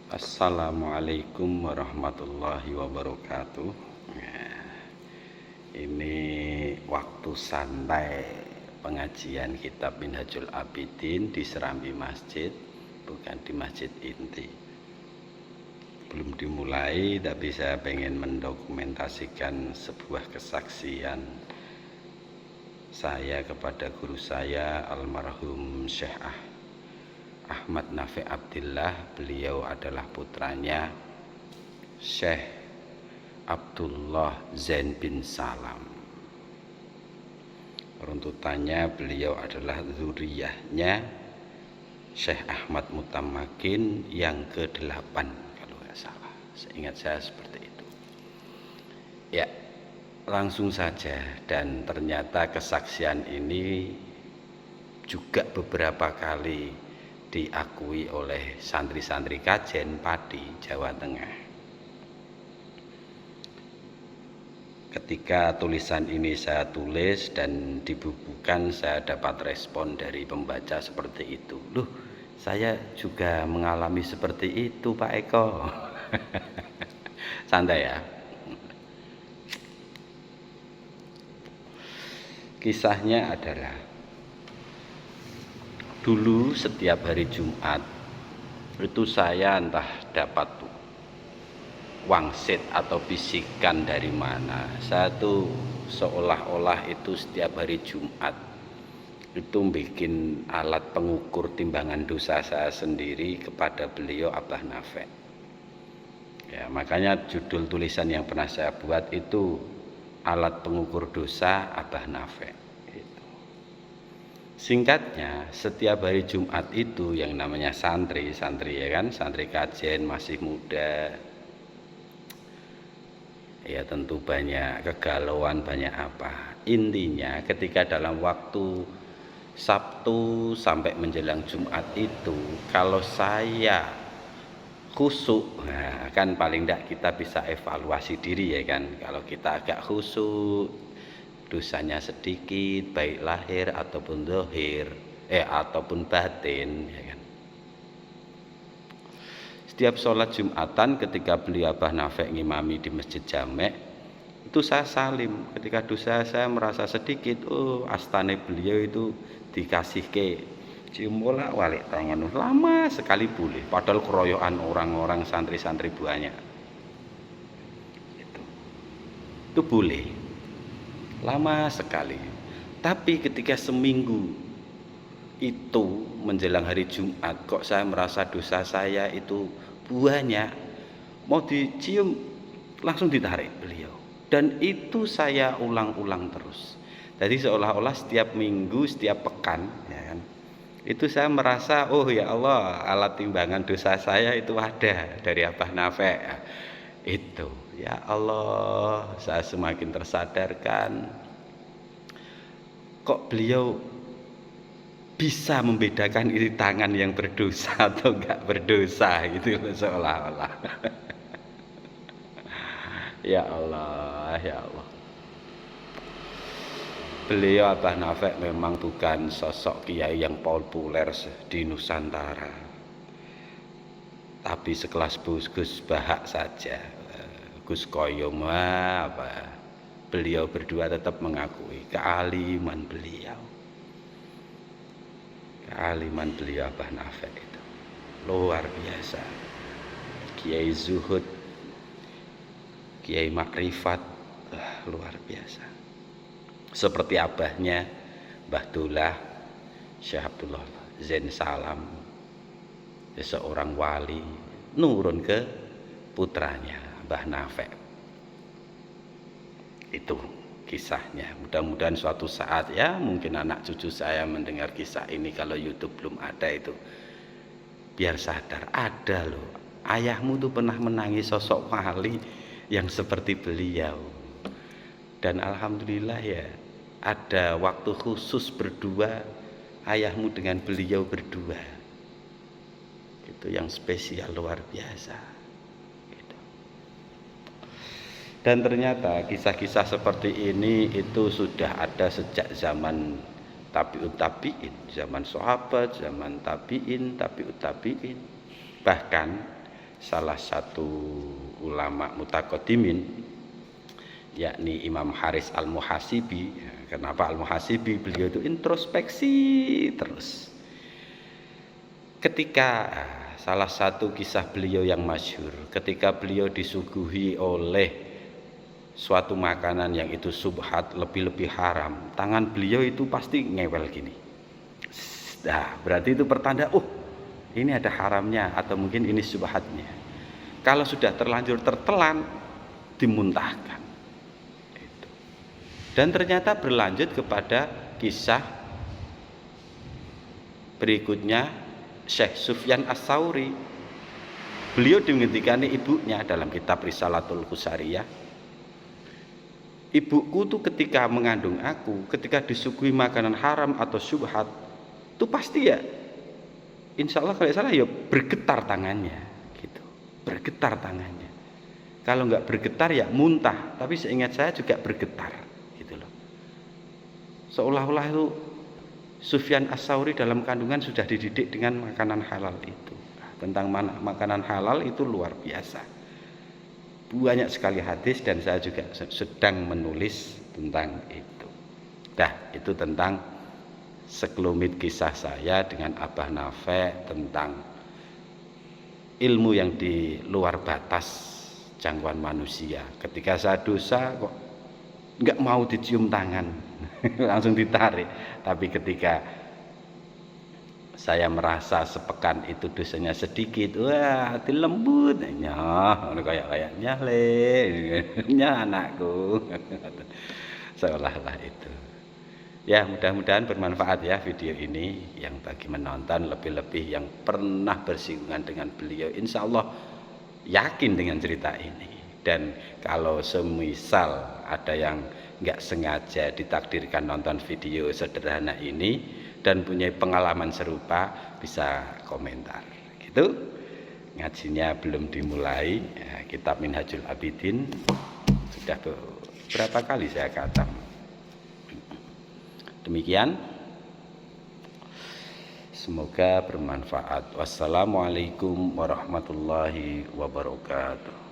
Assalamualaikum warahmatullahi wabarakatuh. Ini waktu santai pengajian kitab Minhajul Abidin di Serambi Masjid, bukan di Masjid Inti. Belum dimulai, tapi saya pengen mendokumentasikan sebuah kesaksian saya kepada guru saya almarhum Syekh Ahmad Nafi' Abdillah. Beliau adalah putranya Syekh Abdullah Zain bin Salam. Runtutannya, beliau adalah zuriyahnya Syekh Ahmad Mutamakin yang ke-8 kalau nggak salah. Seingat saya seperti itu. Ya, langsung saja. Dan ternyata kesaksian ini juga beberapa kali diakui oleh santri-santri Kajen Pati, Jawa Tengah. Ketika tulisan ini saya tulis dan dibukukan, saya dapat respon dari pembaca seperti itu. Loh, saya juga mengalami seperti itu, Pak Eko. Santai ya. Kisahnya adalah, dulu setiap hari Jumat itu saya entah dapat wangsit atau bisikan dari mana, saya tuh seolah-olah itu setiap hari Jumat itu bikin alat pengukur timbangan dosa saya sendiri kepada beliau Abah Nafi'. Ya, makanya judul tulisan yang pernah saya buat itu alat pengukur dosa Abah Nafi'. Singkatnya, setiap hari Jumat itu yang namanya santri ya kan, santri Kajen masih muda, ya tentu banyak kegalauan, banyak apa. Intinya ketika dalam waktu Sabtu sampai menjelang Jumat itu, kalau saya khusyuk, nah kan paling tidak kita bisa evaluasi diri ya kan. Kalau kita agak khusyuk, dosanya sedikit, baik lahir ataupun zahir, ataupun batin, ya kan. Setiap sholat Jumatan ketika beliau Abah Nafi' ngimami di Masjid Jamek, itu saya salim. Ketika dosa saya merasa sedikit, astane beliau itu dikasih ke cium bola walik tangan, lama sekali boleh. Padahal keroyokan orang-orang santri-santri banyak. Itu boleh. Lama sekali. Tapi ketika seminggu itu menjelang hari Jumat, kok saya merasa dosa saya itu banyak, mau dicium langsung ditarik beliau. Dan itu saya ulang-ulang terus. Jadi seolah-olah setiap minggu, setiap pekan, ya kan, itu saya merasa, oh ya Allah, alat timbangan dosa saya itu ada dari Abah Nafi'. Itu, ya Allah, saya semakin tersadarkan kok beliau bisa membedakan ini tangan yang berdosa atau enggak berdosa gitu seolah-olah. Ya Allah, ya Allah. Beliau Abah Nafi' memang bukan sosok kiai yang populer di Nusantara, tapi sekelas Gus Bahak saja, Gus Koyom, beliau berdua tetap mengakui kealiman beliau. Kealiman beliau Abah Nafi' itu luar biasa. Kiai zuhud, kiai makrifat, luar biasa. Seperti abahnya Mbah Dullah Syekh Abdullah Zain Salam, seorang wali, nurun ke putranya Mbah Nafi'. Itu kisahnya. Mudah-mudahan suatu saat ya mungkin anak cucu saya mendengar kisah ini, kalau YouTube belum ada itu, biar sadar ada loh, ayahmu tuh pernah menangis sosok wali yang seperti beliau. Dan alhamdulillah ya, ada waktu khusus berdua ayahmu dengan beliau berdua. Itu yang spesial, luar biasa. Dan ternyata kisah-kisah seperti ini itu sudah ada sejak zaman tabi'ut tabi'in, zaman sahabat, zaman tabi'in, tabi'ut tabi'in. Bahkan salah satu ulama mutaqaddimin, yakni Imam Haris Al-Muhasibi. Kenapa Al-Muhasibi? Beliau itu introspeksi terus. Ketika salah satu kisah beliau yang masyhur, ketika beliau disuguhi oleh suatu makanan yang itu subhat, lebih-lebih haram, tangan beliau itu pasti ngewel gini. Nah, berarti itu pertanda, oh ini ada haramnya atau mungkin ini subhatnya. Kalau sudah terlanjur tertelan, dimuntahkan. Itu. Dan ternyata berlanjut kepada kisah berikutnya Syekh Sufyan Ats-Tsauri. Beliau menghentikan ibunya dalam kitab Risalatul Qusariyah. Ibuku tuh ketika mengandung aku, ketika disuguhi makanan haram atau syubhat, itu pasti ya, insya Allah kalau salah ya bergetar tangannya, gitu, bergetar tangannya. Kalau nggak bergetar ya muntah, tapi seingat saya juga bergetar, gitu loh. Seolah-olah itu Sufyan Ats-Tsauri dalam kandungan sudah dididik dengan makanan halal itu. Tentang makanan halal itu luar biasa. Banyak sekali hadis dan saya juga sedang menulis tentang itu. Dah, itu tentang sekelumit kisah saya dengan Abah Nafe tentang ilmu yang di luar batas jangkauan manusia. Ketika saya dosa kok nggak mau dicium tangan, langsung ditarik. Tapi ketika saya merasa sepekan itu dosanya sedikit, wah hati lembut, nyah, kayaknya nyah anakku, seolah-olah itu. Ya, mudah-mudahan bermanfaat ya video ini, yang bagi menonton, lebih-lebih yang pernah bersinggungan dengan beliau, insya Allah yakin dengan cerita ini. Dan kalau semisal ada yang nggak sengaja ditakdirkan nonton video sederhana ini dan punya pengalaman serupa, bisa komentar. Gitu. Ngajinya belum dimulai, ya, kitab Minhajul Abidin sudah berapa kali saya khatam. Demikian, semoga bermanfaat. Wassalamualaikum warahmatullahi wabarakatuh.